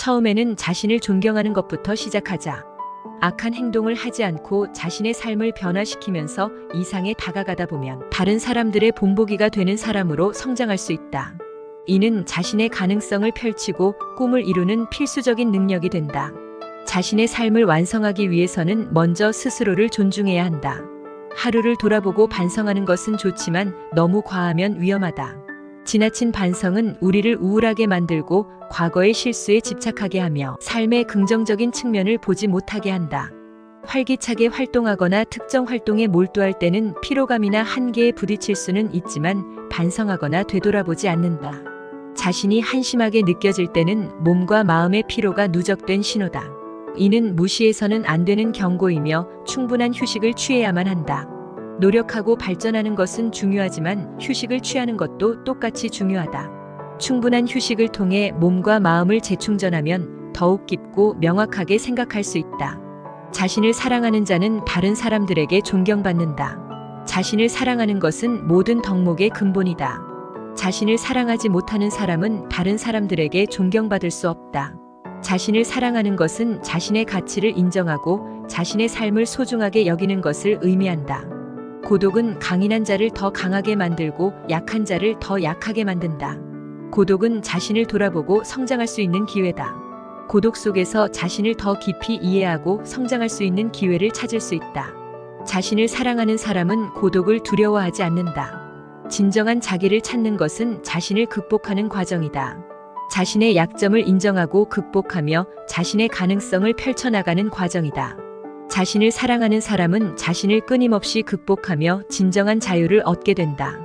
처음에는 자신을 존경하는 것부터 시작하자. 악한 행동을 하지 않고 자신의 삶을 변화시키면서 이상에 다가가다 보면 다른 사람들의 본보기가 되는 사람으로 성장할 수 있다. 이는 자신의 가능성을 펼치고 꿈을 이루는 필수적인 능력이 된다. 자신의 삶을 완성하기 위해서는 먼저 스스로를 존중해야 한다. 하루를 돌아보고 반성하는 것은 좋지만 너무 과하면 위험하다. 지나친 반성은 우리를 우울하게 만들고 과거의 실수에 집착하게 하며 삶의 긍정적인 측면을 보지 못하게 한다. 활기차게 활동하거나 특정 활동에 몰두할 때는 피로감이나 한계에 부딪힐 수는 있지만 반성하거나 되돌아보지 않는다. 자신이 한심하게 느껴질 때는 몸과 마음의 피로가 누적된 신호다. 이는 무시해서는 안 되는 경고이며 충분한 휴식을 취해야만 한다. 노력하고 발전하는 것은 중요하지만 휴식을 취하는 것도 똑같이 중요하다. 충분한 휴식을 통해 몸과 마음을 재충전하면 더욱 깊고 명확하게 생각할 수 있다. 자신을 사랑하는 자는 다른 사람들에게 존경받는다. 자신을 사랑하는 것은 모든 덕목의 근본이다. 자신을 사랑하지 못하는 사람은 다른 사람들에게 존경받을 수 없다. 자신을 사랑하는 것은 자신의 가치를 인정하고 자신의 삶을 소중하게 여기는 것을 의미한다. 고독은 강인한 자를 더 강하게 만들고 약한 자를 더 약하게 만든다. 고독은 자신을 돌아보고 성장할 수 있는 기회다. 고독 속에서 자신을 더 깊이 이해하고 성장할 수 있는 기회를 찾을 수 있다. 자신을 사랑하는 사람은 고독을 두려워하지 않는다. 진정한 자기를 찾는 것은 자신을 극복하는 과정이다. 자신의 약점을 인정하고 극복하며 자신의 가능성을 펼쳐나가는 과정이다. 자신을 사랑하는 사람은 자신을 끊임없이 극복하며 진정한 자유를 얻게 된다.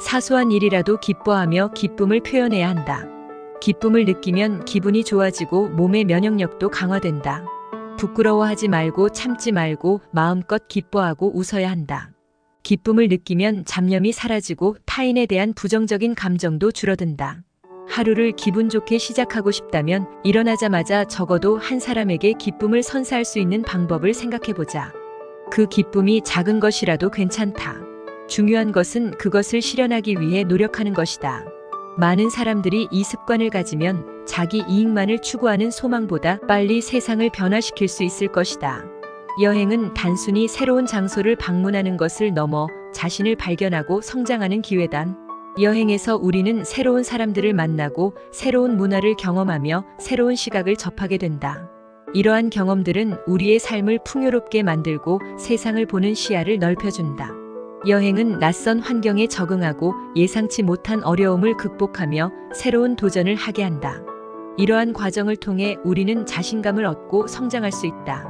사소한 일이라도 기뻐하며 기쁨을 표현해야 한다. 기쁨을 느끼면 기분이 좋아지고 몸의 면역력도 강화된다. 부끄러워하지 말고 참지 말고 마음껏 기뻐하고 웃어야 한다. 기쁨을 느끼면 잡념이 사라지고 타인에 대한 부정적인 감정도 줄어든다. 하루를 기분 좋게 시작하고 싶다면 일어나자마자 적어도 한 사람에게 기쁨을 선사할 수 있는 방법을 생각해보자. 그 기쁨이 작은 것이라도 괜찮다. 중요한 것은 그것을 실현하기 위해 노력하는 것이다. 많은 사람들이 이 습관을 가지면 자기 이익만을 추구하는 소망보다 빨리 세상을 변화시킬 수 있을 것이다. 여행은 단순히 새로운 장소를 방문하는 것을 넘어 자신을 발견하고 성장하는 기회다. 여행에서 우리는 새로운 사람들을 만나고 새로운 문화를 경험하며 새로운 시각을 접하게 된다. 이러한 경험들은 우리의 삶을 풍요롭게 만들고 세상을 보는 시야를 넓혀준다. 여행은 낯선 환경에 적응하고 예상치 못한 어려움을 극복하며 새로운 도전을 하게 한다. 이러한 과정을 통해 우리는 자신감을 얻고 성장할 수 있다.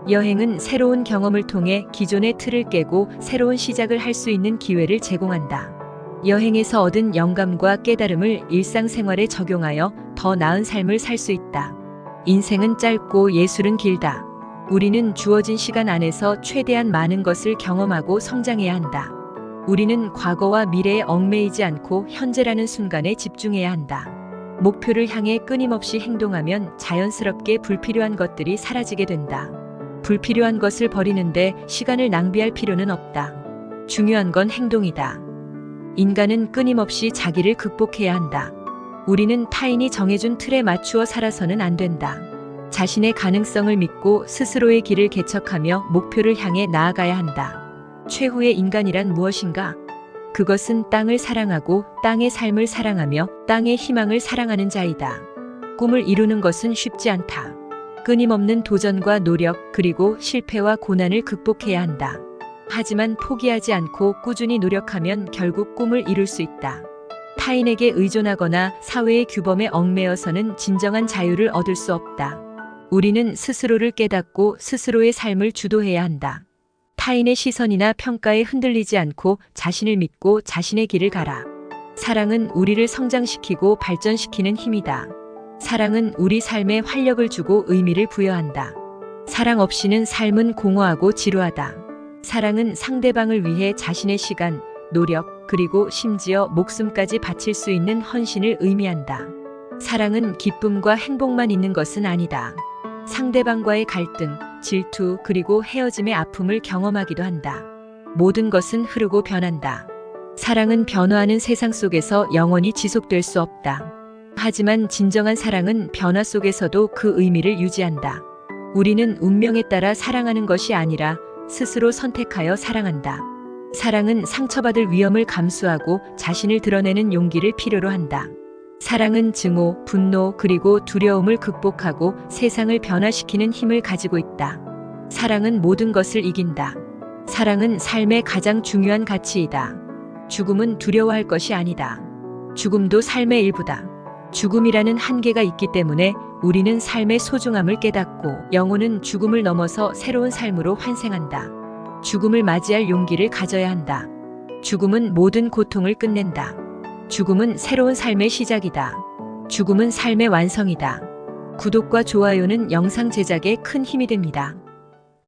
여행은 새로운 경험을 통해 기존의 틀을 깨고 새로운 시작을 할 수 있는 기회를 제공한다. 여행에서 얻은 영감과 깨달음을 일상생활에 적용하여 더 나은 삶을 살 수 있다. 인생은 짧고 예술은 길다. 우리는 주어진 시간 안에서 최대한 많은 것을 경험하고 성장해야 한다. 우리는 과거와 미래에 얽매이지 않고 현재라는 순간에 집중해야 한다. 목표를 향해 끊임없이 행동하면 자연스럽게 불필요한 것들이 사라지게 된다. 불필요한 것을 버리는데 시간을 낭비할 필요는 없다. 중요한 건 행동이다. 인간은 끊임없이 자기를 극복해야 한다. 우리는 타인이 정해준 틀에 맞추어 살아서는 안 된다. 자신의 가능성을 믿고 스스로의 길을 개척하며 목표를 향해 나아가야 한다. 최후의 인간이란 무엇인가? 그것은 땅을 사랑하고 땅의 삶을 사랑하며 땅의 희망을 사랑하는 자이다. 꿈을 이루는 것은 쉽지 않다. 끊임없는 도전과 노력 그리고 실패와 고난을 극복해야 한다. 하지만 포기하지 않고 꾸준히 노력하면 결국 꿈을 이룰 수 있다. 타인에게 의존하거나 사회의 규범에 얽매여서는 진정한 자유를 얻을 수 없다. 우리는 스스로를 깨닫고 스스로의 삶을 주도해야 한다. 타인의 시선이나 평가에 흔들리지 않고 자신을 믿고 자신의 길을 가라. 사랑은 우리를 성장시키고 발전시키는 힘이다. 사랑은 우리 삶에 활력을 주고 의미를 부여한다. 사랑 없이는 삶은 공허하고 지루하다. 사랑은 상대방을 위해 자신의 시간, 노력, 그리고 심지어 목숨까지 바칠 수 있는 헌신을 의미한다. 사랑은 기쁨과 행복만 있는 것은 아니다. 상대방과의 갈등, 질투, 그리고 헤어짐의 아픔을 경험하기도 한다. 모든 것은 흐르고 변한다. 사랑은 변화하는 세상 속에서 영원히 지속될 수 없다. 하지만 진정한 사랑은 변화 속에서도 그 의미를 유지한다. 우리는 운명에 따라 사랑하는 것이 아니라 스스로 선택하여 사랑한다. 사랑은 상처받을 위험을 감수하고 자신을 드러내는 용기를 필요로 한다. 사랑은 증오, 분노, 그리고 두려움을 극복하고 세상을 변화시키는 힘을 가지고 있다. 사랑은 모든 것을 이긴다. 사랑은 삶의 가장 중요한 가치이다. 죽음은 두려워할 것이 아니다. 죽음도 삶의 일부다. 죽음이라는 한계가 있기 때문에 우리는 삶의 소중함을 깨닫고 영혼은 죽음을 넘어서 새로운 삶으로 환생한다. 죽음을 맞이할 용기를 가져야 한다. 죽음은 모든 고통을 끝낸다. 죽음은 새로운 삶의 시작이다. 죽음은 삶의 완성이다. 구독과 좋아요는 영상 제작에 큰 힘이 됩니다.